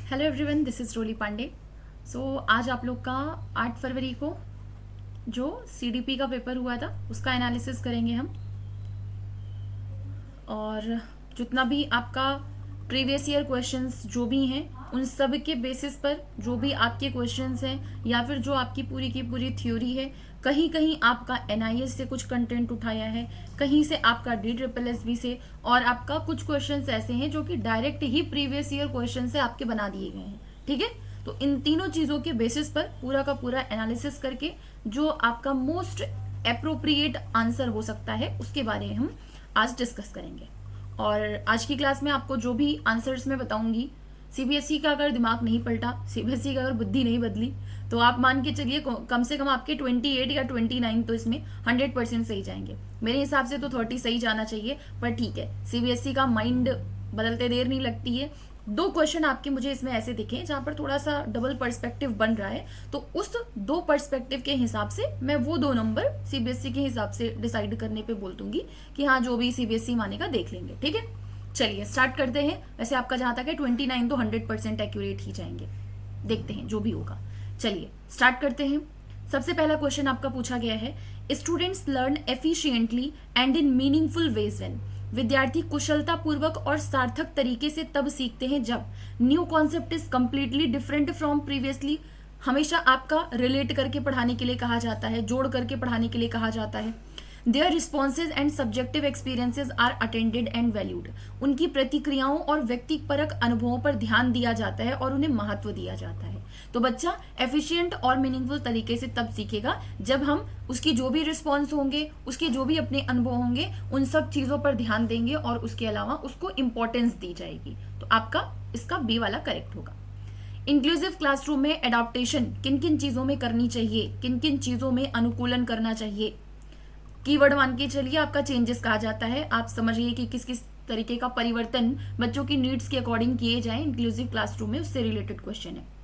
Hello everyone, this is रोली पांडे। आज आप लोग का 8 फरवरी को जो सीडीपी का पेपर हुआ था उसका एनालिसिस करेंगे हम। और जितना भी आपका प्रीवियस ईयर क्वेश्चंस जो भी हैं उन सब के बेसिस पर जो भी आपके क्वेश्चंस हैं या फिर जो आपकी पूरी की पूरी थ्योरी है, कहीं कहीं आपका एनआईएस से कुछ कंटेंट उठाया है, कहीं से आपका DSSB से, और आपका कुछ क्वेश्चंस ऐसे हैं जो कि डायरेक्ट ही प्रीवियस ईयर क्वेश्चन से आपके बना दिए गए हैं। ठीक है, तो इन तीनों चीज़ों के बेसिस पर पूरा का पूरा एनालिसिस करके जो आपका मोस्ट अप्रोप्रिएट आंसर हो सकता है उसके बारे में हम आज डिस्कस करेंगे। और आज की क्लास में आपको जो भी आंसर्स मैं बताऊंगी, सीबीएसई का अगर दिमाग नहीं पलटा, सीबीएसई का अगर बुद्धि नहीं बदली, तो आप मान के चलिए कम से कम आपके 28 या 29 तो इसमें 100% सही जाएंगे। मेरे हिसाब से तो 30 सही जाना चाहिए, पर ठीक है, सीबीएसई का माइंड बदलते देर नहीं लगती है। दो क्वेश्चन आपके मुझे इसमें ऐसे दिखे जहां पर थोड़ा सा डबल पर्सपेक्टिव बन रहा है, तो उस दो पर्सपेक्टिव के हिसाब से मैं वो दो नंबर सीबीएसई के हिसाब से डिसाइड करने पे बोल दूंगी कि हाँ, जो भी सीबीएसई मानेगा देख लेंगे। ठीक है, चलिए स्टार्ट करते हैं। वैसे आपका जहां तक है 29 तो 100% एक्यूरेट ही जाएंगे, देखते हैं जो भी होगा। चलिए स्टार्ट करते हैं। सबसे पहला क्वेश्चन आपका पूछा गया है, students learn efficiently and in meaningful ways when. विद्यार्थी कुशलता पूर्वक और सार्थक तरीके से तब सीखते हैं जब new concept is completely different from previously. हमेशा आपका रिलेट करके पढ़ाने के लिए कहा जाता है, जोड़ करके पढ़ाने के लिए कहा जाता है। Their responses and subjective experiences are attended and valued. उनकी प्रतिक्रियाओं और व्यक्तिपरक अनुभवों पर ध्यान दिया जाता है और उन्हें महत्व दिया जाता है। तो बच्चा एफिशिएंट और मीनिंगफुल तरीके से तब सीखेगा जब हम उसकी जो भी रिस्पॉन्स होंगे, उसके जो भी अपने अनुभव होंगे, उन सब चीज़ों पर ध्यान देंगे और उसके अलावा उसको इंपॉर्टेंस दी जाएगी। तो आपका इसका बी वाला करेक्ट होगा। इंक्लूसिव क्लासरूम में एडाप्टेशन किन किन चीज़ों में करनी चाहिए, किन किन चीज़ों में अनुकूलन करना चाहिए। कीवर्ड मान के चलिए आपका चेंजेस कहा जाता है। आप समझिए कि किस किस तरीके का परिवर्तन बच्चों की नीड्स के अकॉर्डिंग किए जाए इंक्लूसिव क्लासरूम में, उससे रिलेटेड क्वेश्चन है।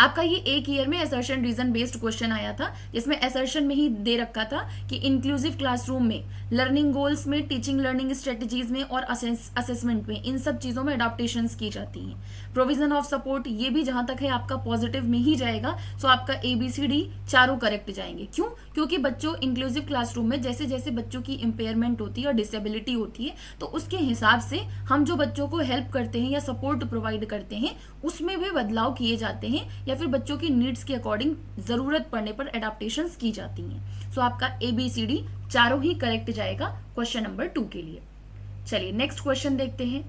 आपका ये एक ईयर में असर्शन रीजन बेस्ड क्वेश्चन आया था, जिसमें असर्शन में ही दे रखा था कि इंक्लूसिव क्लासरूम में लर्निंग गोल्स में, टीचिंग लर्निंग स्ट्रेटजीज में और असेसमेंट में, इन सब चीजों में अडॉप्टेशन की जाती हैं। प्रोविजन ऑफ सपोर्ट, ये भी जहां तक है आपका पॉजिटिव में ही जाएगा। सो आपका ABCD चारों करेक्ट जाएंगे। क्यों? क्योंकि बच्चों इंक्लूसिव क्लासरूम में जैसे जैसे बच्चों की इंपेयरमेंट होती है और डिसेबिलिटी होती है, तो उसके हिसाब से हम जो बच्चों को हेल्प करते हैं या सपोर्ट प्रोवाइड करते हैं उसमें भी बदलाव किए जाते हैं, या फिर बच्चों की नीड्स के अकॉर्डिंग जरूरत पड़ने पर एडाप्टेशन की जाती हैं। सो आपका ABCD चारों ही करेक्ट जाएगा क्वेश्चन नंबर 2 के लिए। चलिए नेक्स्ट क्वेश्चन देखते हैं।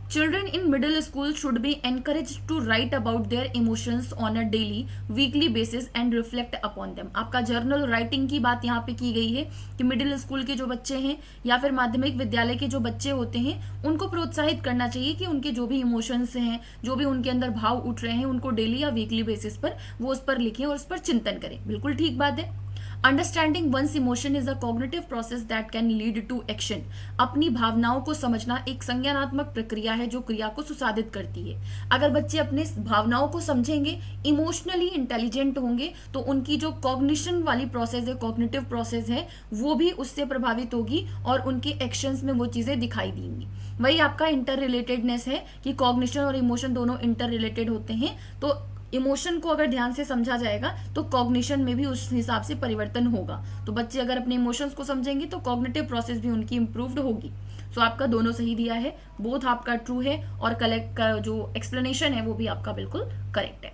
Children in middle school should be encourage to write about their emotions on a daily weekly basis and reflect upon them. आपका जर्नल राइटिंग की बात यहाँ पे की गई है कि मिडिल स्कूल के जो बच्चे हैं या फिर माध्यमिक विद्यालय के जो बच्चे होते हैं उनको प्रोत्साहित करना चाहिए कि उनके जो भी इमोशंस हैं, जो भी उनके अंदर भाव उठ रहे हैं, उनको डेली या वीकली बेसिस पर वो उस पर लिखें और उस पर चिंतन करें। बिल्कुल ठीक बात है। Understanding one's emotion is a cognitive process that can lead to action. अपनी भावनाओं को समझना एक संज्ञानात्मक प्रक्रिया है जो क्रिया को सुसाधित करती है। अगर बच्चे अपने भावनाओं को समझेंगे, इमोशनली इंटेलिजेंट होंगे, तो उनकी जो कॉग्निशन वाली प्रोसेस है, कॉग्निटिव प्रोसेस है, वो भी उससे प्रभावित होगी और उनके एक्शंस में वो चीजें दिखाई देंगी। वही आपका इंटर रिलेटेडनेस है कि कॉग्निशन और इमोशन दोनों इंटर रिलेटेड होते हैं। तो इमोशन को अगर ध्यान से समझा जाएगा तो कॉग्निशन में भी उस हिसाब से परिवर्तन होगा। तो बच्चे अगर अपने इमोशंस को समझेंगे तो कॉग्निटिव प्रोसेस भी उनकी इंप्रूव्ड होगी। सो आपका दोनों सही दिया है, बोथ आपका ट्रू है और कलेक्ट का जो एक्सप्लेनेशन है वो भी आपका बिल्कुल करेक्ट है।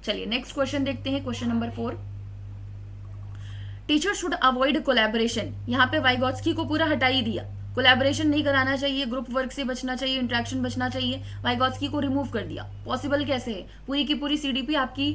चलिए नेक्स्ट क्वेश्चन देखते हैं, question number 4। Teacher should avoid collaboration. यहाँ पे वाइगॉत्स्की को पूरा हटा ही दिया, कोलैबोरेशन नहीं कराना चाहिए, ग्रुप वर्क से बचना चाहिए, इंटरेक्शन बचना चाहिए, वाइगॉत्स्की को रिमूव कर दिया। पॉसिबल कैसे है? पूरी की पूरी सीडीपी आपकी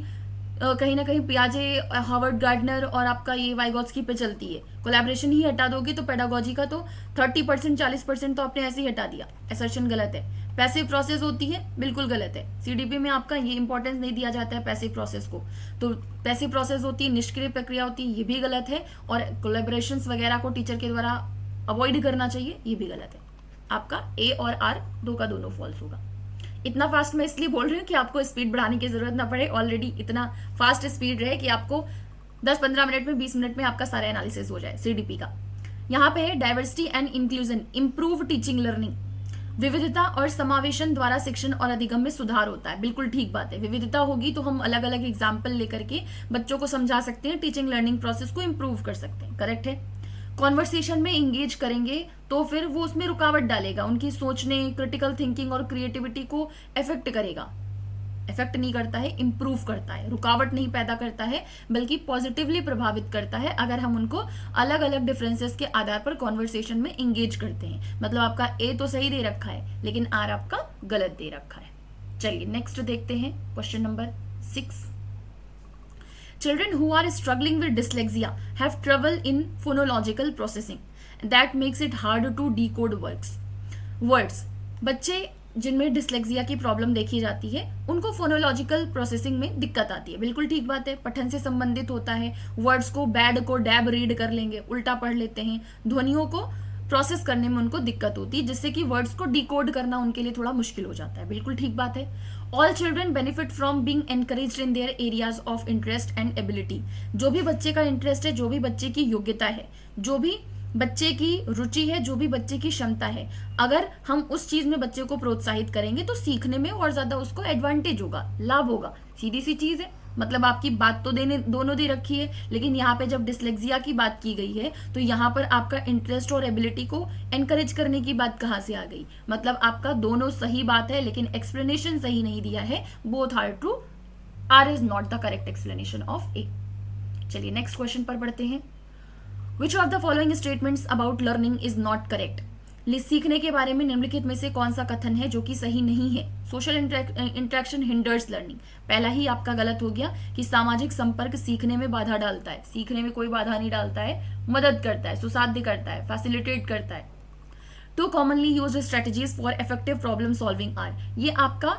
कहीं ना कहीं पियाजे, हार्वर्ड गार्डनर और आपका ये वाइगॉत्स्की पे चलती है। कोलैबोरेशन ही हटा दोगे तो पेडागोजी का तो 30% 40% तो आपने ऐसे ही हटा दिया। असर्शन गलत है। पैसिव प्रोसेस होती है, बिल्कुल गलत है। सीडीपी में आपका ये इंपॉर्टेंस नहीं दिया जाता है पैसिव प्रोसेस को। तो पैसिव प्रोसेस होती है, निष्क्रिय प्रक्रिया होती है, ये भी गलत है। और कोलैबोरेशन वगैरह को टीचर के द्वारा अवॉइड करना चाहिए, ये भी गलत है। आपका A और R दो का दोनों फॉल्स होगा। इतना फास्ट मैं इसलिए बोल रही हूँ कि आपको स्पीड बढ़ाने की जरूरत ना पड़े, ऑलरेडी इतना फास्ट स्पीड रहे कि आपको 10-15 मिनट में, 20 मिनट में आपका सारा एनालिसिस हो जाए सीडीपी का। यहाँ पे है diversity and inclusion, improve teaching learning. विविधता और समावेशन द्वारा शिक्षण और अधिगम में सुधार होता है। बिल्कुल ठीक बात है। विविधता होगी तो हम अलग अलग एग्जाम्पल लेकर के बच्चों को समझा सकते हैं, टीचिंग लर्निंग प्रोसेस को इंप्रूव कर सकते हैं। करेक्ट है। कॉन्वर्सेशन में इंगेज करेंगे तो फिर वो उसमें रुकावट डालेगा, उनकी सोचने, क्रिटिकल थिंकिंग और क्रिएटिविटी को इफेक्ट करेगा। इफेक्ट नहीं करता है, इंप्रूव करता है, रुकावट नहीं पैदा करता है, बल्कि पॉजिटिवली प्रभावित करता है अगर हम उनको अलग अलग डिफरेंसेस के आधार पर कॉन्वर्सेशन में इंगेज करते हैं। मतलब आपका ए तो सही दे रखा है लेकिन आर आपका गलत दे रखा है। चलिए नेक्स्ट देखते हैं question number 6। Children who are struggling with dyslexia have trouble in phonological processing. That makes it harder to decode words. बच्चे जिनमें डिसलेक्सिया की प्रॉब्लम देखी जाती है उनको फोनोलॉजिकल प्रोसेसिंग में दिक्कत आती है। बिल्कुल ठीक बात है, पठन से संबंधित होता है। वर्ड्स को बैड को डैब रीड कर लेंगे, उल्टा पढ़ लेते हैं। ध्वनियों को प्रोसेस करने में उनको दिक्कत होती है, जिससे कि वर्ड्स को डिकोड करना उनके लिए थोड़ा मुश्किल हो जाता है। बिल्कुल ठीक बात है। All children benefit from being encouraged in their areas of interest and ability. जो भी बच्चे का इंटरेस्ट है, जो भी बच्चे की योग्यता है, जो भी बच्चे की रुचि है, जो भी बच्चे की क्षमता है, अगर हम उस चीज में बच्चे को प्रोत्साहित करेंगे तो सीखने में और ज्यादा उसको एडवांटेज होगा, लाभ होगा। सीधी सी चीज है। मतलब आपकी बात तो दोनों दे रखी है, लेकिन यहाँ पे जब डिसलेक्सिया की बात की गई है तो यहाँ पर आपका इंटरेस्ट और एबिलिटी को एनकरेज करने की बात कहाँ से आ गई। मतलब आपका दोनों सही बात है लेकिन एक्सप्लेनेशन सही नहीं दिया है। Both are true, R is not the correct explanation of A. चलिए नेक्स्ट क्वेश्चन पर बढ़ते हैं। Which of the following statements about learning is not correct. सीखने के बारे में निम्नलिखित में से कौन सा कथन है जो कि सही नहीं है। Social interaction hinders learning. पहला ही आपका गलत हो गया कि सामाजिक संपर्क सीखने में बाधा डालता है। सीखने में कोई बाधा नहीं डालता है, मदद करता है, सुसाध्य करता है, फैसिलिटेट करता है। Two commonly used strategies for effective problem solving are. ये आपका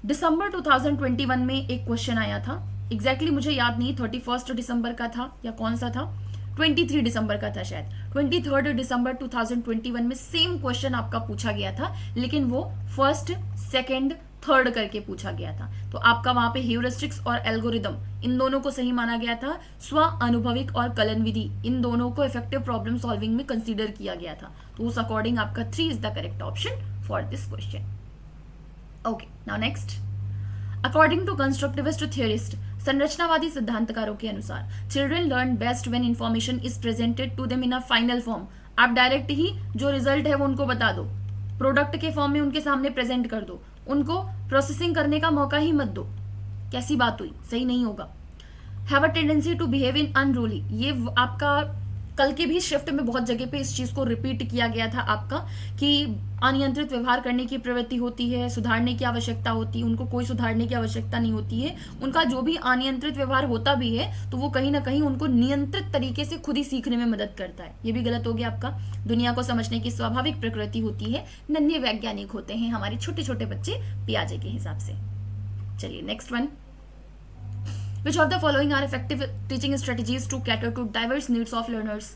दिसंबर 2021 में एक क्वेश्चन आया था। एग्जैक्टली मुझे याद नहीं 31 दिसंबर का था या कौन सा था, 23 दिसंबर का था शायद। 23 दिसंबर 2021 में सेम क्वेश्चन आपका पूछा गया था, लेकिन वो फर्स्ट, सेकंड, थर्ड करके पूछा गया था। तो आपका वहां पे ह्यूरिस्टिक्स और एल्गोरिदम इन दोनों को सही माना गया था। स्व अनुभविक और कलन विधि इन दोनों को इफेक्टिव प्रॉब्लम सॉल्विंग में कंसीडर किया गया था। तो उस अकॉर्डिंग आपका 3 is the correct option for this question. Okay, now next. According to constructivist theorist, संरचनावादी सिद्धांतकारों के अनुसार children learn best when information is presented to them in a final form. आप डायरेक्ट ही जो रिजल्ट है वो उनको बता दो, प्रोडक्ट के फॉर्म में उनके सामने प्रेजेंट कर दो, उनको प्रोसेसिंग करने का मौका ही मत दो। कैसी बात हुई, सही नहीं होगा। Have a tendency to behave in unruly, ये आपका कल के भी शिफ्ट में बहुत जगह पे इस चीज को रिपीट किया गया था आपका कि अनियंत्रित व्यवहार करने की प्रवृत्ति होती है, सुधारने की आवश्यकता होती है। उनको कोई सुधारने की आवश्यकता नहीं होती है। उनका जो भी अनियंत्रित व्यवहार होता भी है तो वो कहीं ना कहीं उनको नियंत्रित तरीके से खुद ही सीखने में मदद करता है। ये भी गलत हो गया आपका। दुनिया को समझने की स्वाभाविक प्रकृति होती है, नन्हे वैज्ञानिक होते हैं हमारे छोटे छोटे बच्चे पियाजे के हिसाब से। चलिए next one. Which of the following are effective teaching strategies to cater to diverse needs of learners?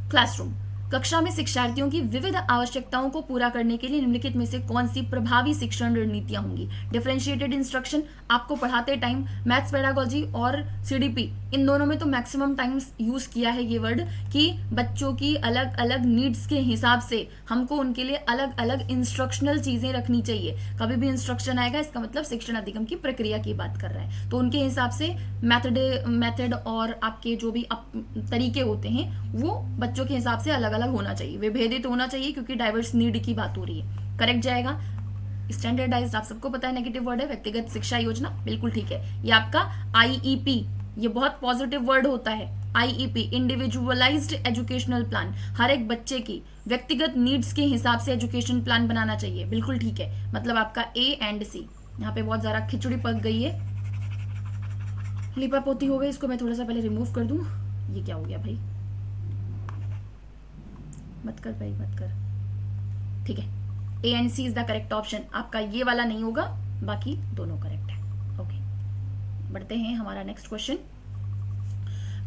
Classroom. कक्षा में शिक्षार्थियों की विविध आवश्यकताओं को पूरा करने के लिए निम्नलिखित में से कौन सी प्रभावी शिक्षण रणनीतियां होंगी। डिफरेंशिएटेड इंस्ट्रक्शन, आपको पढ़ाते टाइम मैथ्स पेडागोजी और सीडीपी इन दोनों में तो मैक्सिमम टाइम्स यूज किया है ये वर्ड कि बच्चों की अलग अलग नीड्स के हिसाब से हमको उनके लिए अलग अलग इंस्ट्रक्शनल चीजें रखनी चाहिए। कभी भी इंस्ट्रक्शन आएगा इसका मतलब शिक्षण अधिगम की प्रक्रिया की बात कर रहा है, तो उनके हिसाब से मेथड और आपके जो भी तरीके होते हैं वो बच्चों के हिसाब से अलग अलग होना चाहिए, विभेदित होना चाहिए, क्योंकि डाइवर्स नीड की बात हो रही है। करेक्ट जाएगा। स्टैंडर्डाइज्ड आप सबको पता है नेगेटिव वर्ड है, व्यक्तिगत शिक्षा योजना, बिल्कुल ठीक है। ये आपका आईईपी, ये बहुत पॉजिटिव वर्ड होता है। आईईपी इंडिविजुअलाइज्ड एजुकेशनल प्लान, हर एक बच्चे की व्यक्तिगत नीड्स के हिसाब से एजुकेशन प्लान बनाना चाहिए, बिल्कुल ठीक है। मतलब आपका ए एंड सी। यहाँ पे बहुत ज्यादा खिचड़ी पक गई है, लिपापोती हो गई, इसको मैं थोड़ा सा पहले रिमूव कर दूं। ये क्या हो गया भाई, मत कर भाई मत कर, ठीक है। A and C is the correct option. आपका ये वाला नहीं होगा, बाकी दोनों करेक्ट है। ओके, बढ़ते हैं हमारा next question.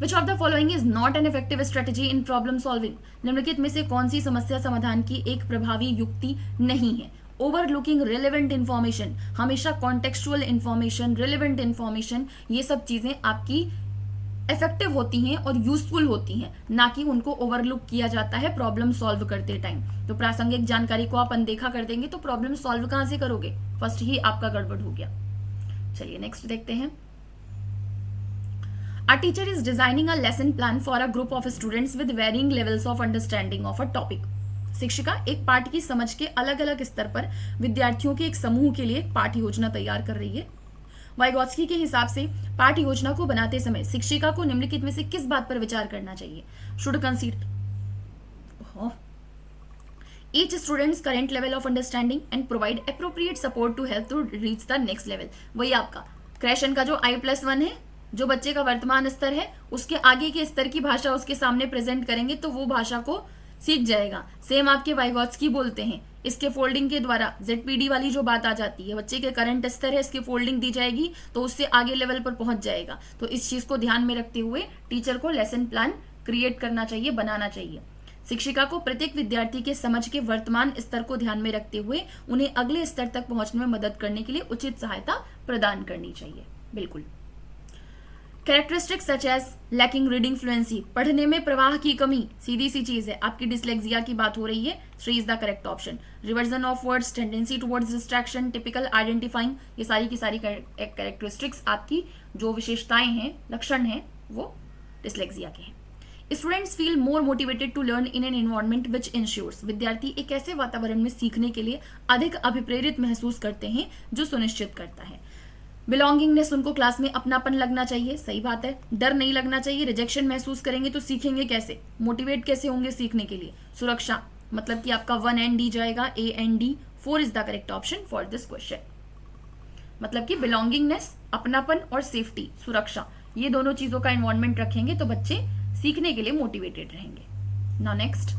Which of the following is not an effective strategy in problem solving. निम्नलिखित में से कौन सी समस्या समाधान की एक प्रभावी युक्ति नहीं है। ओवरलुकिंग रिलेवेंट इंफॉर्मेशन, हमेशा कॉन्टेक्सचुअल इंफॉर्मेशन, रिलेवेंट इंफॉर्मेशन, ये सब चीजें आपकी इफेक्टिव होती हैं और यूजफुल होती हैं, ना कि उनको ओवरलुक किया जाता है प्रॉब्लम सॉल्व करते टाइम। तो प्रासंगिक जानकारी को आप अनदेखा कर देंगे तो प्रॉब्लम सॉल्व कहां से करोगे, फर्स्ट ही आपका गड़बड़ हो गया। चलिए नेक्स्ट देखते हैं। A teacher is designing a lesson plan for a group of students with varying levels of understanding of a topic. शिक्षिका एक पाठ की समझ के अलग अलग स्तर पर विद्यार्थियों के एक समूह के लिए एक पाठ योजना तैयार कर रही है। वाइगोत्स्की के हिसाब से पाठ योजना को बनाते समय शिक्षिका को निम्नलिखित में से किस बात पर विचार करना चाहिए? Should consider each student's current level of understanding and provide appropriate support to help to reach the next level. वही आपका क्रेशन का जो I+1 है, जो बच्चे का वर्तमान स्तर है, उसके आगे के स्तर की भाषा उसके सामने प्रेजेंट करेंगे तो वो भाषा को सीख जाएगा। सेम आपके वाइगोत्स्की बोलते हैं, इसके फोल्डिंग के द्वारा ZPD वाली जो बात आ जाती है, बच्चे के करंट स्तर है, इसकी फोल्डिंग दी जाएगी तो उससे आगे लेवल पर पहुंच जाएगा। तो इस चीज को ध्यान में रखते हुए टीचर को लेसन प्लान क्रिएट करना चाहिए, बनाना चाहिए। शिक्षिका को प्रत्येक विद्यार्थी के समझ के वर्तमान स्तर को ध्यान में रखते हुए उन्हें अगले स्तर तक पहुंचने में मदद करने के लिए उचित सहायता प्रदान करनी चाहिए। बिल्कुल। Characteristics such as lacking reading fluency, पढ़ने में प्रवाह की कमी, सीधी सी चीज है, आपकी डिसलेक्सिया की बात हो रही है, 3 is the correct option. Reversion of words, tendency towards distraction, typical identifying, ये सारी की सारी कैरेक्टरिस्टिक्स आपकी जो विशेषताएं हैं, लक्षण हैं, वो डिसलेक्सिया के हैं। Students feel more motivated to learn in an environment which ensures, विद्यार्थी एक ऐसे वातावरण में सीखने के लिए अधिक अभिप्रेरित महसूस करते हैं जो सुनिश्चित करता है। बिलोंगिंगनेस, उनको क्लास में अपनापन लगना चाहिए, सही बात है। डर नहीं लगना चाहिए, रिजेक्शन महसूस करेंगे तो सीखेंगे कैसे, मोटिवेट कैसे होंगे सीखने के लिए। सुरक्षा, मतलब कि आपका 1 and D जाएगा, A and D, 4 is the correct option for this question. मतलब कि बिलोंगिंगनेस, अपनापन और सेफ्टी, सुरक्षा, ये दोनों चीजों का एनवायरमेंट रखेंगे तो बच्चे सीखने के लिए मोटिवेटेड रहेंगे। Now next,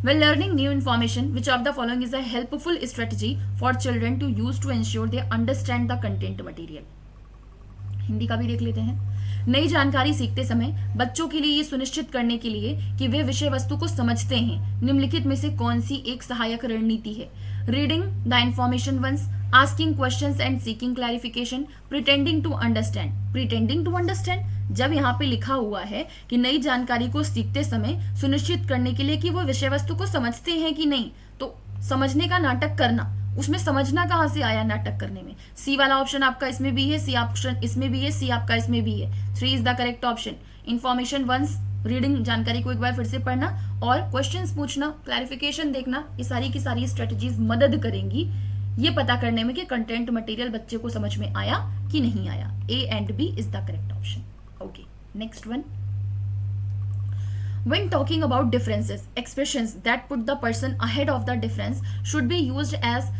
when learning new information, which of the following is a helpful strategy for children to use to ensure they understand the content material? Hindi का भी देख लेते हैं। नई जानकारी सीखते समय बच्चों के लिए ये सुनिश्चित करने के लिए कि वे विषय वस्तु को समझते हैं, निम्नलिखित में से कौन सी एक सहायक रणनीति है? Reading the information once, asking questions and seeking clarification, pretending to understand. Pretending to understand, जब यहाँ पे लिखा हुआ है कि नई जानकारी को सीखते समय सुनिश्चित करने के लिए कि वो विषय वस्तु को समझते हैं कि नहीं, तो समझने का नाटक करना, उसमें समझना कहाँ से आया नाटक करने में? सी वाला ऑप्शन आपका इसमें भी है, सी ऑप्शन इसमें भी है, सी आपका इसमें भी है, 3 is the correct option. Information once, reading, जानकारी को एक बार फिर से पढ़ना और क्वेश्चंस पूछना, क्लैरिफिकेशन देखना, ये सारी की सारी स्ट्रेटजीज मदद करेंगी ये पता करने में कि कंटेंट मटेरियल बच्चे को समझ में आया कि नहीं आया। A and B is the correct option. Okay, next one. When talking about differences, expressions that put the person ahead of the difference should be used as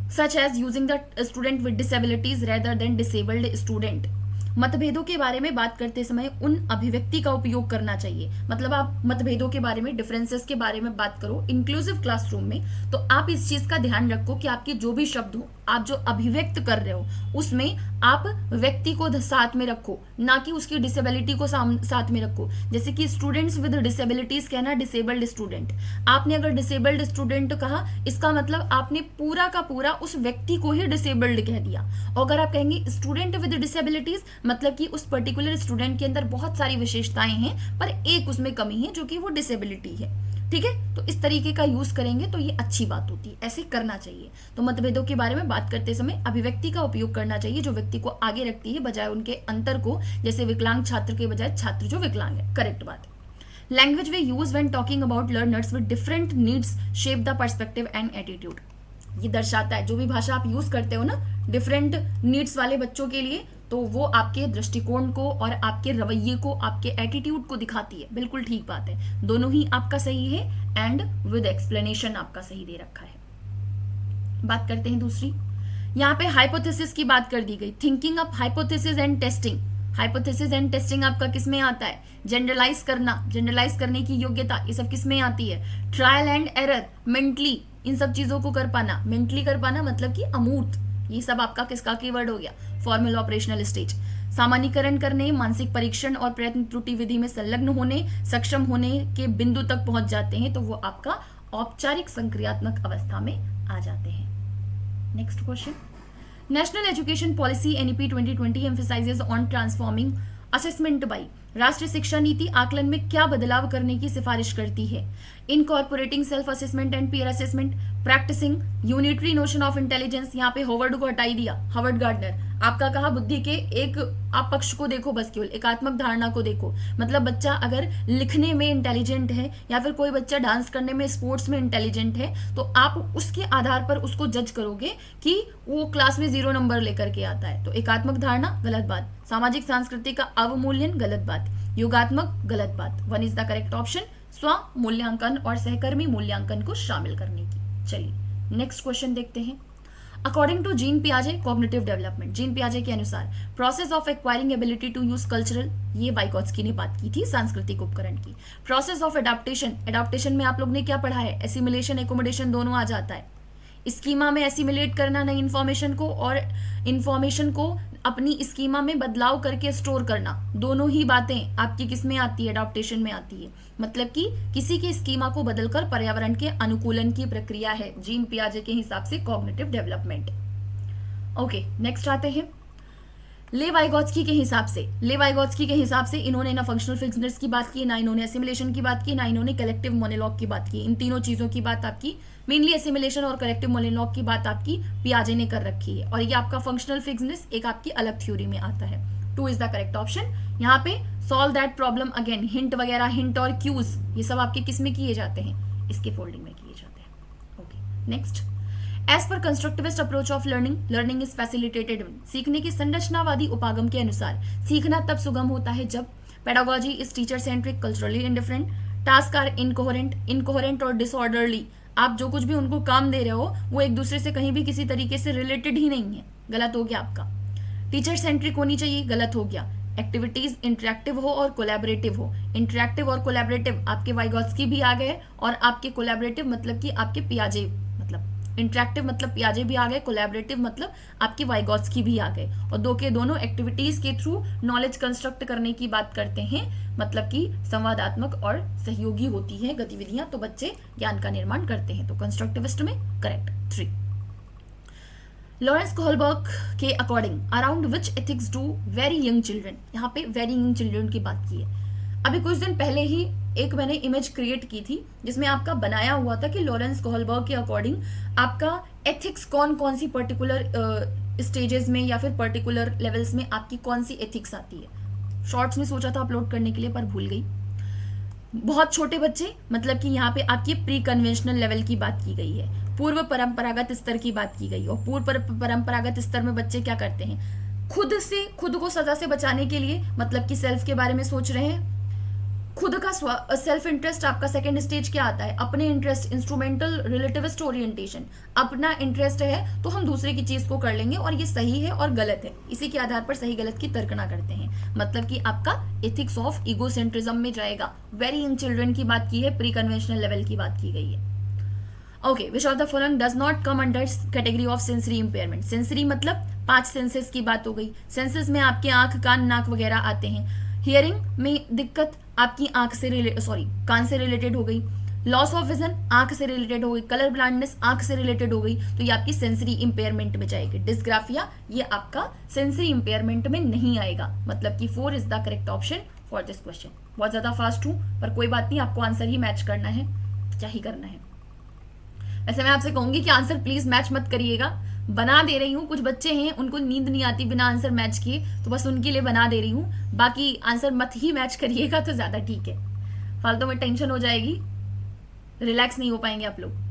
such as using the student with disabilities rather than disabled student. मतभेदों के बारे में बात करते समय उन अभिव्यक्ति का उपयोग करना चाहिए। मतलब आप मतभेदों के बारे में, डिफरेंसेस के बारे में बात करो इंक्लूसिव क्लासरूम में, तो आप इस चीज का ध्यान रखो कि आपके जो भी शब्द हो, आप जो अभिव्यक्त कर रहे हो, उसमें आप व्यक्ति को साथ में रखो, ना कि उसकी डिसेबिलिटी को साथ में रखो। जैसे कि स्टूडेंट्स विद डिसेबिलिटीज कहना डिसेबल्ड स्टूडेंट, आपने अगर डिसेबल्ड स्टूडेंट कहा, इसका मतलब आपने पूरा का पूरा उस व्यक्ति को ही डिसेबल्ड कह दिया। और अगर आप कहेंगे स्टूडेंट विद डिसेबिलिटीज, मतलब कि उस पर्टिकुलर स्टूडेंट के अंदर बहुत सारी विशेषताएं हैं पर एक उसमें कमी है जो कि वो डिसेबिलिटी है, ठीक है। तो इस तरीके का यूज करेंगे तो ये अच्छी बात होती है, ऐसे करना चाहिए। तो मतभेदों के बारे में बात करते समय अभिव्यक्ति का उपयोग करना चाहिए जो व्यक्ति को आगे रखती है बजाय उनके अंतर को, जैसे विकलांग छात्र के बजाय छात्र जो विकलांग है, करेक्ट बात है। Language way use when talking about learners with different needs shape the perspective and attitude. ये दर्शाता है जो भी भाषा आप यूज करते हो ना डिफरेंट नीड्स वाले बच्चों के लिए, तो वो आपके दृष्टिकोण को और आपके रवैये को, आपके एटीट्यूड को दिखाती है। बिल्कुल ठीक बात है, दोनों ही आपका सही है एंड विद एक्सप्लेनेशन आपका सही दे रखा है। बात करते हैं दूसरी, यहाँ पे हाइपोथेसिस की बात कर दी गई। Thinking up hypothesis and testing. Hypothesis and testing आपका किस में आता है? जनरलाइज करना, जनरलाइज करने की योग्यता, ये सब किस में आती है? Trial and error, mentally in सब चीजों को कर पाना। मेंटली कर पाना मतलब कि अमूर्त, ये सब आपका किसका कीवर्ड हो गया? Formal operational stage. सामान्यीकरण करने, मानसिक परीक्षण और प्रयत्न त्रुटि विधि में संलग्न होने, सक्षम होने के बिंदु तक पहुंच जाते हैं तो वो आपका औपचारिक संक्रियात्मक अवस्था में आ जाते हैं। Next question. National education policy NEP 2020 emphasizes on transforming assessment by राष्ट्रीय शिक्षा नीति आकलन में क्या बदलाव करने की सिफारिश करती है? Incorporating self assessment and peer assessment, practising unitary notion of intelligence, यहाँ पे होवर्ड को हटाई दिया, हार्वर्ड गार्डनर, आपका कहा बुद्धि के एक आप पक्ष को देखो, बस केवल एकात्मक धारणा को देखो। मतलब बच्चा अगर लिखने में इंटेलिजेंट है या फिर कोई बच्चा डांस करने में, स्पोर्ट्स में इंटेलिजेंट है, तो आप उसके आधार पर उसको जज करोगे कि वो क्लास में 0 नंबर लेकर के आता है। तो एकात्मक धारणा गलत बात, सामाजिक सांस्कृतिक का अवमूल्यन गलत बात, योगात्मक गलत बात। 1 इज द करेक्ट ऑप्शन, स्व मूल्यांकन और सहकर्मी मूल्यांकन को शामिल करने की। चलिए नेक्स्ट क्वेश्चन देखते हैं। अकॉर्डिंग टू जीन पियाजे कॉग्निटिव डेवलपमेंट, जीन पियाजे के अनुसार process of acquiring ability to use cultural, ये वाइगोत्स्की ने बात की थी सांस्कृतिक उपकरण की। प्रोसेस ऑफ एडाप्टेशन, एडाप्टेशन में आप लोग ने क्या पढ़ा है? एसिमिलेशन एकोमोडेशन दोनों आ जाता है। स्कीमा में एसिमिलेट करना नई इंफॉर्मेशन को, और इंफॉर्मेशन को अपनी स्कीमा में बदलाव करके स्टोर करना, दोनों ही बातें आपकी किस में आती है? एडाप्टेशन में आती है। मतलब कि किसी की स्कीमा को बदलकर पर्यावरण के अनुकूलन की प्रक्रिया है जीन पियाजे के हिसाब से कॉग्निटिव डेवलपमेंट। ओके नेक्स्ट आते हैं ले वाइगोत्स्की के हिसाब से। ले वाइगोत्स्की के हिसाब से इन्होंने ना फंक्शनल फिक्सनेस की बात की, ना इन्होंने एसिमिलेशन की बात की, ना इन्होंने कलेक्टिव मोनोलॉग की बात की। इन तीनों चीजों की बात आपकी, मेनली एसिमिलेशन और कलेक्टिव मोनोलॉग की बात आपकी पियाजे ने कर रखी है, और ये आपका फंक्शनल फिक्सनेस एक आपकी अलग थ्योरी में आता है। 2 इज द करेक्ट ऑप्शन। यहाँ पे solve that problem again, hint वगैरह, हिंट और क्यूज, ये सब आपके किस में किए जाते हैं? इसके फोल्डिंग में किए जाते हैं। Okay next, as per constructivist approach of learning, learning is facilitated. सीखने की संरचनावादी उपागम के अनुसार सीखना तब सुगम होता है जब pedagogy is teacher centric, culturally indifferent, task are incoherent, incoherent और डिसऑर्डरली। आप जो कुछ भी उनको काम दे रहे हो वो एक दूसरे से कहीं भी किसी तरीके से रिलेटेड ही नहीं है, गलत हो गया आपका। टीचर सेंट्रिक होनी चाहिए, गलत हो गया। एक्टिविटीज इंटरेक्टिव हो और कोलैबोरेटिव हो, इंटरेक्टिव और कोलैबोरेटिव आपके वाइगोत्स्की भी आ गए, और आपके कोलैबोरेटिव मतलब कि आपके पियाजे, मतलब इंटरेक्टिव मतलब पियाजे भी आ गए, कोलैबोरेटिव मतलब आपके वाइगोत्स्की भी आ गए, और दो के दोनों एक्टिविटीज के थ्रू नॉलेज कंस्ट्रक्ट करने की बात करते हैं, मतलब कि संवादात्मक और सहयोगी होती है गतिविधियां, तो बच्चे ज्ञान का निर्माण करते हैं। तो कंस्ट्रक्टिविस्ट में करेक्ट 3। लॉरेंस कोहलबर्ग के according around which ethics do very young children, यहाँ पे वेरी यंग चिल्ड्रन की बात की है। अभी कुछ दिन पहले ही एक मैंने इमेज क्रिएट की थी जिसमें आपका बनाया हुआ था कि लॉरेंस कोहलबर्ग के अकॉर्डिंग आपका एथिक्स कौन कौन सी पर्टिकुलर स्टेजेस में या फिर पर्टिकुलर लेवल्स में आपकी कौन सी एथिक्स आती है। शॉर्ट्स में सोचा था अपलोड करने के लिए पर भूल गई। बहुत छोटे बच्चे, मतलब कि यहाँ पे आपकी प्री कन्वेंशनल लेवल की बात की गई है, पूर्व परंपरागत स्तर की बात की गई, और पूर्व परंपरागत स्तर में बच्चे क्या करते हैं? खुद को सजा से बचाने के लिए, मतलब कि सेल्फ के बारे में सोच रहे हैं, खुद का सेल्फ इंटरेस्ट। आपका सेकंड स्टेज क्या आता है? अपने इंटरेस्ट, इंस्ट्रूमेंटल रिलेटिविस्ट ओरिएंटेशन। अपना इंटरेस्ट है तो हम दूसरे की चीज को कर लेंगे, और ये सही है और गलत है, इसी के आधार पर सही गलत की तर्कना करते हैं, मतलब कि आपका एथिक्स ऑफ ईगोसेंट्रिज्म में जाएगा। वेरी यंग चिल्ड्रन की बात की है, प्री कन्वेंशनल लेवल की बात की गई है। Okay, which of the following does not come under category of sensory impairment. Sensory मतलब 5 सेंसेस की बात हो गई। सेंसेस में आपके आंख, कान, नाक वगैरह आते हैं। हियरिंग में दिक्कत आपकी कान से रिलेटेड हो गई। लॉस ऑफ विजन आंख से रिलेटेड हो गई। कलर ब्लाइंडनेस आंख से रिलेटेड हो गई, तो ये आपकी सेंसरी इंपेयरमेंट में जाएगी। डिस्ग्राफिया ये आपका सेंसरी इंपेयरमेंट में नहीं आएगा, मतलब कि 4 is the correct option for this question. बहुत ज्यादा फास्ट हूं पर कोई बात नहीं, आपको आंसर ही मैच करना है, क्या ही करना है। वैसे मैं आपसे कहूंगी कि आंसर प्लीज मैच मत करिएगा, बना दे रही हूँ। कुछ बच्चे हैं उनको नींद नहीं आती बिना आंसर मैच किए, तो बस उनके लिए बना दे रही हूँ, बाकी आंसर मत ही मैच करिएगा तो ज्यादा ठीक है, फालतू में टेंशन हो जाएगी, रिलैक्स नहीं हो पाएंगे आप लोग।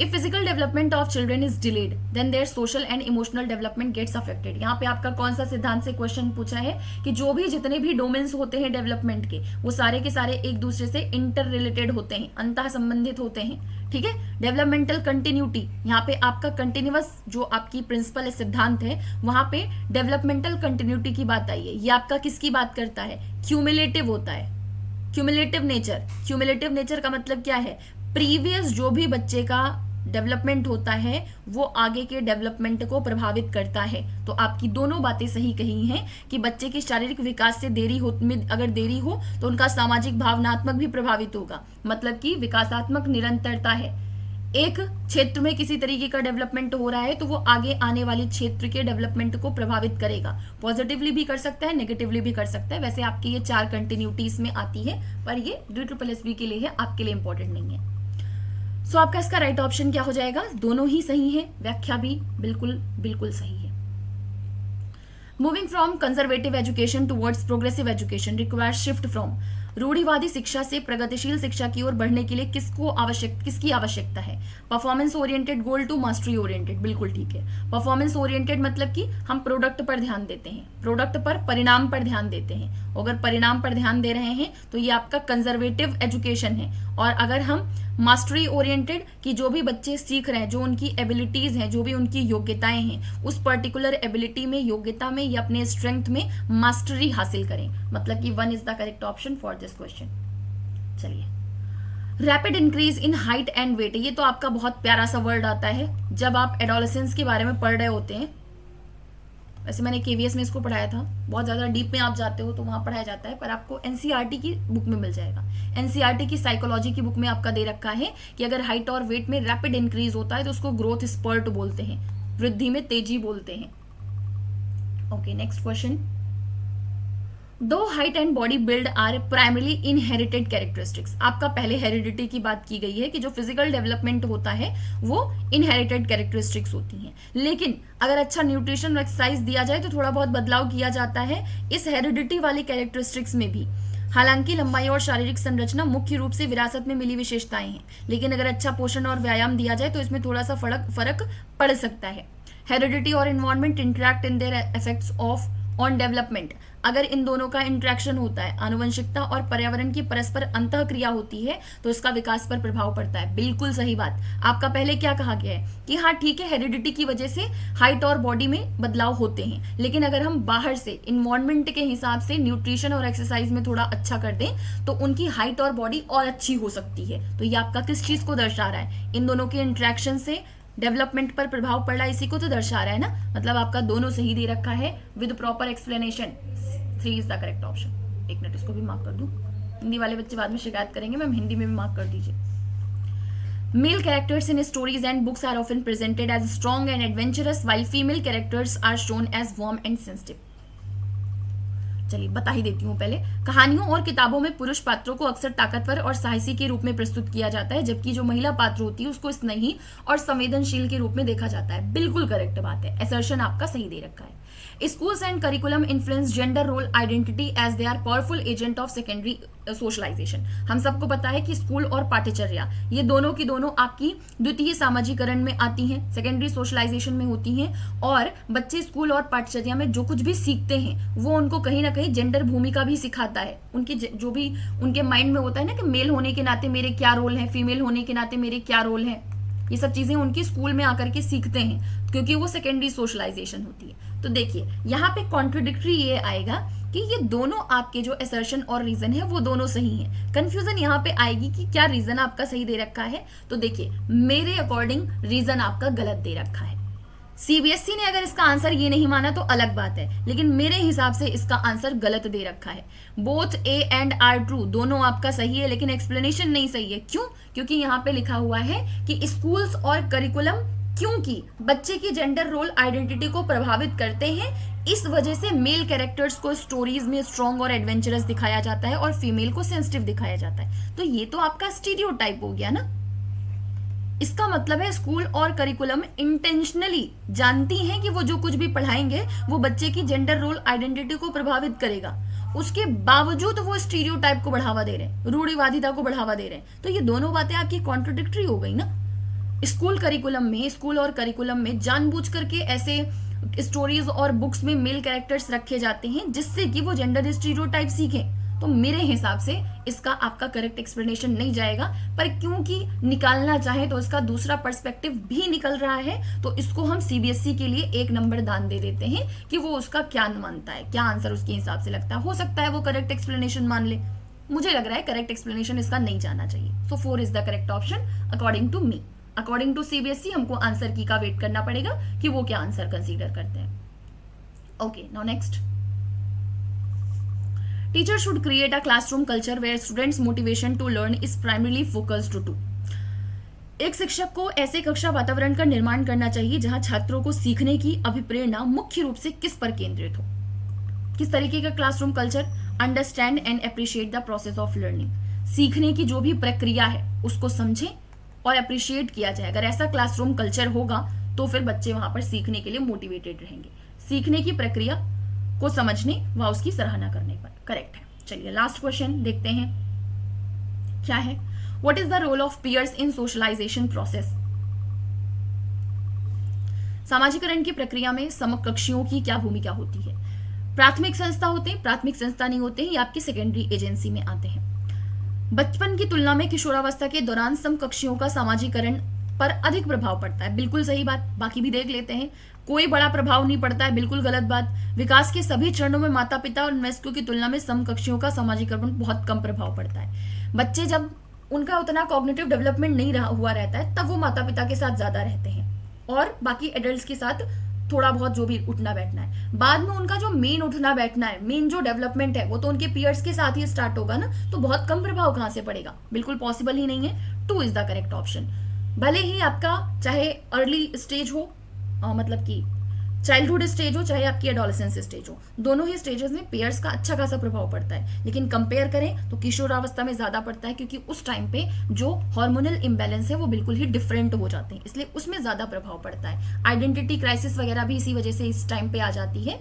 If physical development of children is delayed then their social and emotional development gets affected. यहाँ पे आपका कौन सा सिद्धांत से क्वेश्चन पूछा है कि जो भी जितने भी डोमेन्स होते हैं डेवलपमेंट के, वो सारे के सारे एक दूसरे से इंटर रिलेटेड होते हैं, अंतः संबंधित होते हैं, ठीक है। डेवलपमेंटल कंटिन्यूटी, यहाँ पे आपका कंटिन्यूअस जो आपकी प्रिंसिपल सिद्धांत है, वहां पे डेवलपमेंटल कंटिन्यूटी की बात आई है। ये आपका किसकी बात करता है? क्यूमुलेटिव होता है, क्यूमुलेटिव नेचर। क्यूमुलेटिव नेचर का मतलब क्या है? प्रीवियस जो भी बच्चे का डेवलपमेंट होता है वो आगे के डेवलपमेंट को प्रभावित करता है। तो आपकी दोनों बातें सही कही हैं कि बच्चे के शारीरिक विकास से अगर देरी हो तो उनका सामाजिक भावनात्मक भी प्रभावित होगा, मतलब कि विकासात्मक निरंतरता है। एक क्षेत्र में किसी तरीके का डेवलपमेंट हो रहा है तो वो आगे आने वाले क्षेत्र के डेवलपमेंट को प्रभावित करेगा। पॉजिटिवली भी कर सकता है, नेगेटिवली भी कर सकता है। वैसे आपकी ये 4 कंटिन्यूटी इसमें आती है, पर ये DSSB के लिए है, आपके लिए इंपॉर्टेंट नहीं है। सो आपका इसका राइट ऑप्शन क्या हो जाएगा? दोनों ही सही है, व्याख्या भी बिल्कुल बिल्कुल सही है। Moving from conservative education towards progressive education requires shift from. रूढ़िवादी शिक्षा से प्रगतिशील शिक्षा की ओर बढ़ने के लिए किसकी आवश्यकता है? Performance oriented goal to mastery oriented, बिल्कुल ठीक है। परफॉर्मेंस ओरिएंटेड मतलब कि हम प्रोडक्ट पर ध्यान देते हैं, प्रोडक्ट पर, परिणाम पर ध्यान देते हैं। अगर परिणाम पर ध्यान दे रहे हैं तो ये आपका कंजर्वेटिव एजुकेशन है। और अगर हम मास्टरी ओरिएंटेड कि जो भी बच्चे सीख रहे हैं, जो उनकी एबिलिटीज हैं, जो भी उनकी योग्यताएं हैं, उस पर्टिकुलर एबिलिटी में, योग्यता में या अपने स्ट्रेंथ में मास्टरी हासिल करें, मतलब कि 1 is the correct option for this question. चलिए, rapid increase in height and weight, ये तो आपका बहुत प्यारा सा वर्ड आता है जब आप एडोलेसेंस के बारे में पढ़ रहे होते हैं। वैसे मैंने KVS में इसको पढ़ाया था, बहुत ज़्यादा डीप में आप जाते हो तो वहाँ पढ़ाया जाता है, पर आपको NCERT की बुक में मिल जाएगा। NCERT की साइकोलॉजी की बुक में आपका दे रखा है कि अगर हाइट और वेट में रैपिड इंक्रीज होता है तो उसको ग्रोथ स्पर्ट बोलते हैं, वृद्धि में तेजी बोलते हैं। Okay, next question. दो height and body build are primarily inherited characteristics. आपका पहले हेरिडिटी की बात की गई है कि जो फिजिकल डेवलपमेंट होता है वो इनहेरिटेड कैरेक्टरिस्टिक्स होती हैं, लेकिन अगर अच्छा न्यूट्रिशन और एक्सरसाइज दिया जाए तो थोड़ा बहुत बदलाव किया जाता है इस हेरिडिटी वाली कैरेक्टरिस्टिक्स में भी। हालांकि लंबाई और शारीरिक संरचना मुख्य रूप से विरासत में मिली विशेषताएं हैं, लेकिन अगर अच्छा पोषण और व्यायाम दिया जाए तो इसमें थोड़ा सा फर्क पड़ सकता है। हेरिडिटी और environment interact in their effects of on development. अगर इन दोनों का इंट्रैक्शन होता है, आनुवंशिकता और पर्यावरण की परस्पर अंतःक्रिया होती है, तो इसका विकास पर प्रभाव पड़ता है। बिल्कुल सही बात। आपका पहले क्या कहा गया है कि हाँ ठीक है, हेरिडिटी की वजह से हाइट और बॉडी में बदलाव होते हैं, लेकिन अगर हम बाहर से इन्वायरमेंट के हिसाब से न्यूट्रिशन और एक्सरसाइज में थोड़ा अच्छा कर दें तो उनकी हाइट और बॉडी और अच्छी हो सकती है। तो ये आपका किस चीज को दर्शा रहा है? इन दोनों के इंट्रैक्शन से डेवलपमेंट पर प्रभाव पड़ रहा है, इसी को तो दर्शा रहा है ना। मतलब आपका दोनों सही दे रखा है with proper explanation. 3 is the correct option. एक मिनट, इसको भी मार्क कर दूं, हिंदी वाले बच्चे बाद में शिकायत करेंगे, मैम हिंदी में भी मार्क कर दीजिए। Male characters in stories and books are often presented as strong and adventurous while female characters are shown as warm and sensitive. चलिए बता ही देती हूँ पहले। कहानियों और किताबों में पुरुष पात्रों को अक्सर ताकतवर और साहसी के रूप में प्रस्तुत किया जाता है, जबकि जो महिला पात्र होती है उसको स्नेही और संवेदनशील के रूप में देखा जाता है। बिल्कुल करेक्ट बात है, असर्शन आपका सही दे रखा है। Schools and curriculum influence gender role identity as they are powerful agent of secondary socialisation. हम सबको पता है कि स्कूल और पाठ्यचर्या ये दोनों की दोनों आपकी द्वितीय सामाजिकरण में आती हैं, सेकेंडरी सोशलाइजेशन में होती हैं, और बच्चे स्कूल और पाठ्यचर्या में जो कुछ भी सीखते हैं वो उनको कहीं ना कहीं जेंडर भूमिका भी सिखाता है। उनकी जो भी उनके माइंड में होता है ना कि मेल होने के नाते मेरे क्या रोल है, फीमेल होने के नाते मेरे क्या रोल है, ये सब चीजें उनकी स्कूल में आकर के सीखते हैं, क्योंकि वो सेकेंडरी सोशलाइजेशन होती है। तो देखिए यहाँ पे कॉन्ट्रोडिक्टरी ये आएगा कि ये दोनों आपके जो असर्शन और रीजन है वो दोनों सही हैं। कंफ्यूजन यहाँ पे आएगी कि क्या रीजन आपका सही दे रखा है। तो देखिए मेरे अकॉर्डिंग रीजन आपका गलत दे रखा है। CBSE ने अगर इसका आंसर ये नहीं माना तो अलग बात है, लेकिन मेरे हिसाब से इसका आंसर गलत दे रखा है। Both A and R true, दोनों आपका सही है, लेकिन एक्सप्लेनेशन नहीं सही है। क्यों? क्योंकि यहाँ पे लिखा हुआ है कि स्कूल्स और करिकुलम क्योंकि बच्चे की जेंडर रोल आइडेंटिटी को प्रभावित करते हैं, इस वजह से मेल कैरेक्टर्स को स्टोरीज में स्ट्रॉन्ग और एडवेंचरस दिखाया जाता है और फीमेल को सेंसिटिव दिखाया जाता है। तो ये तो आपका स्टीरियोटाइप हो गया ना। इसका मतलब है स्कूल और करिकुलम इंटेंशनली जानती हैं कि वो जो कुछ भी पढ़ाएंगे वो बच्चे की जेंडर रोल आइडेंटिटी को प्रभावित करेगा, उसके बावजूद वो स्टीरियोटाइप को बढ़ावा दे रहे हैं, रूढ़िवादिता को बढ़ावा दे रहे हैं। तो ये दोनों बातें आपकी कॉन्ट्रोडिक्टरी हो गई ना। स्कूल और करिकुलम में जानबूझ करके ऐसे स्टोरीज और बुक्स में मेल कैरेक्टर्स रखे जाते हैं जिससे कि वो जेंडर स्टीरियोटाइप सीखें। तो मेरे हिसाब से इसका आपका करेक्ट एक्सप्लेनेशन नहीं जाएगा, पर क्योंकि निकालना चाहे तो इसका दूसरा पर्सपेक्टिव भी निकल रहा है, तो इसको हम CBSE के लिए 1 नंबर दान दे देते हैं कि वो उसका क्या मानता है, क्या आंसर उसके हिसाब से लगता है। हो सकता है वो करेक्ट एक्सप्लेनेशन मान ले, मुझे लग रहा है करेक्ट एक्सप्लेनेशन इसका नहीं जाना चाहिए। So 4 is the correct option according to me. According to CBSE हमको आंसर की का वेट करना पड़ेगा कि वो क्या आंसर कंसीडर करते हैं। Okay, now next. Teacher should create a classroom culture where students' motivation to learn is primarily focused to. एक शिक्षक को ऐसे कक्षा वातावरण का निर्माण करना चाहिए जहां छात्रों को सीखने की अभिप्रेरणा मुख्य रूप से किस पर केंद्रित हो। किस तरीके का classroom culture? Understand and appreciate the process of learning. सीखने की जो भी प्रक्रिया है उसको समझें और अप्रिशिएट किया जाए। अगर ऐसा क्लासरूम कल्चर होगा तो फिर बच्चे वहां पर सीखने के लिए मोटिवेटेड रहेंगे। सीखने की प्रक्रिया को समझने व उसकी सराहना करने पर। करेक्ट है। चलिए लास्ट क्वेश्चन देखते हैं क्या है। What is the role of peers in socialization process? सामाजिकरण की प्रक्रिया में समकक्षियों की क्या भूमिका होती है? प्राथमिक संस्था होते हैं, प्राथमिक संस्था नहीं होते हैं, ये आपकी सेकेंडरी एजेंसी में आते हैं। बचपन की तुलना में किशोरावस्था के दौरान समकक्षियों का सामाजिकरण पर अधिक प्रभाव पड़ता है। बिल्कुल सही बात। बाकी भी देख लेते हैं। कोई बड़ा प्रभाव नहीं पड़ता है, बिल्कुल गलत बात। विकास के सभी चरणों में माता पिता और वयस्कों की तुलना में समकक्षियों का सामाजिकरण बहुत कम प्रभाव पड़ता है। बच्चे जब उनका उतना कॉग्निटिव डेवलपमेंट नहीं हुआ रहता है तब वो माता पिता के साथ ज्यादा रहते हैं और बाकी एडल्ट्स के साथ थोड़ा बहुत जो भी उठना बैठना है। बाद में उनका जो मेन उठना बैठना है, मेन जो डेवलपमेंट है, वो तो उनके पीयर्स के साथ ही स्टार्ट होगा ना, तो बहुत कम प्रभाव कहां से पड़ेगा? बिल्कुल पॉसिबल ही नहीं है। 2 इज द करेक्ट ऑप्शन। भले ही आपका चाहे अर्ली स्टेज हो, मतलब कि चाइल्डहुड स्टेज हो, चाहे आपकी एडोलेसेंस स्टेज हो, दोनों ही स्टेजेस में पेयर्स का अच्छा खासा प्रभाव पड़ता है। लेकिन कंपेयर करें तो किशोरावस्था में ज्यादा पड़ता है, क्योंकि उस टाइम पे जो हार्मोनल इम्बैलेंस है वो बिल्कुल ही डिफरेंट हो जाते हैं, इसलिए उसमें ज्यादा प्रभाव पड़ता है। आइडेंटिटी क्राइसिस वगैरह भी इसी वजह से इस टाइम पे आ जाती है,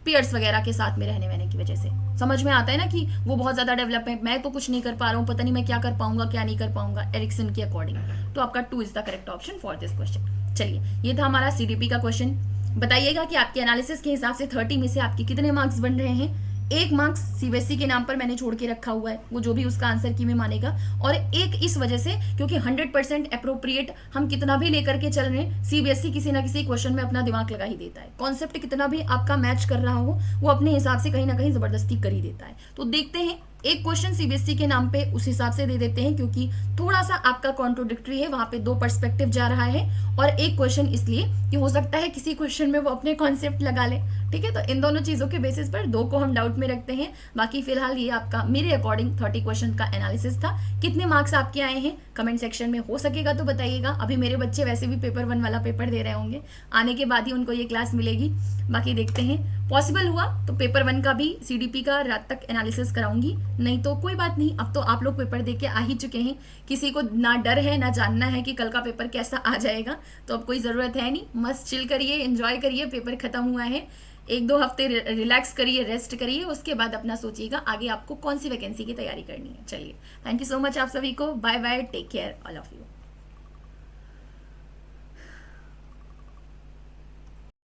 पीयर्स वगैरह के साथ में रहने की वजह से। समझ में आता है ना कि वो बहुत ज्यादा डेवलप है, मैं तो कुछ नहीं कर पा रहा हूँ, पता नहीं मैं क्या कर पाऊंगा क्या नहीं कर पाऊंगा, एरिक्सन के अकॉर्डिंग। तो आपका 2 is the correct option for this question. चलिए, ये था हमारा सीडीपी का क्वेश्चन। बताइएगा कि आपके एनालिसिस के हिसाब से 30 में से आपके कितने मार्क्स बन रहे हैं। 1 मार्क्स सीबीएसई के नाम पर मैंने छोड़ के रखा हुआ है, वो जो भी उसका आंसर की में मानेगा, और 1 इस वजह से क्योंकि 100% अप्रोप्रिएट हम कितना भी लेकर के चल रहे हैं, सीबीएसई किसी ना किसी क्वेश्चन में अपना दिमाग लगा ही देता है। कॉन्सेप्ट कितना भी आपका मैच कर रहा हो, वो अपने हिसाब से कहीं ना कहीं जबरदस्ती कर ही देता है। तो देखते हैं, एक क्वेश्चन सीबीएसई के नाम पे उस हिसाब से दे देते हैं क्योंकि थोड़ा सा आपका कॉन्ट्रोडिक्टरी है, वहां पे 2 पर्सपेक्टिव जा रहा है, और एक क्वेश्चन इसलिए कि हो सकता है किसी क्वेश्चन में वो अपने कॉन्सेप्ट लगा ले। ठीक है, तो इन दोनों चीजों के बेसिस पर 2 को हम डाउट में रखते हैं। बाकी फिलहाल ये आपका मेरे अकॉर्डिंग 30 क्वेश्चन का एनालिसिस था। कितने मार्क्स आपके आए हैं कमेंट सेक्शन में हो सकेगा तो बताइएगा। अभी मेरे बच्चे वैसे भी पेपर 1 वाला पेपर दे रहे होंगे, आने के बाद ही उनको ये क्लास मिलेगी। बाकी देखते हैं, पॉसिबल हुआ तो पेपर 1 का भी सीडीपी का रात तक एनालिसिस कराऊंगी, नहीं तो कोई बात नहीं। अब तो आप लोग पेपर दे के आ ही चुके हैं, किसी को ना डर है ना जानना है कि कल का पेपर कैसा आ जाएगा, तो अब कोई ज़रूरत है नहीं। मस्त चिल करिए, एंजॉय करिए, पेपर खत्म हुआ है। 1-2 हफ्ते रिलैक्स करिए, रेस्ट करिए, उसके बाद अपना सोचिएगा आगे आपको कौन सी वैकेंसी की तैयारी करनी है। चलिए, थैंक यू सो मच आप सभी को। Bye bye, take care all of you.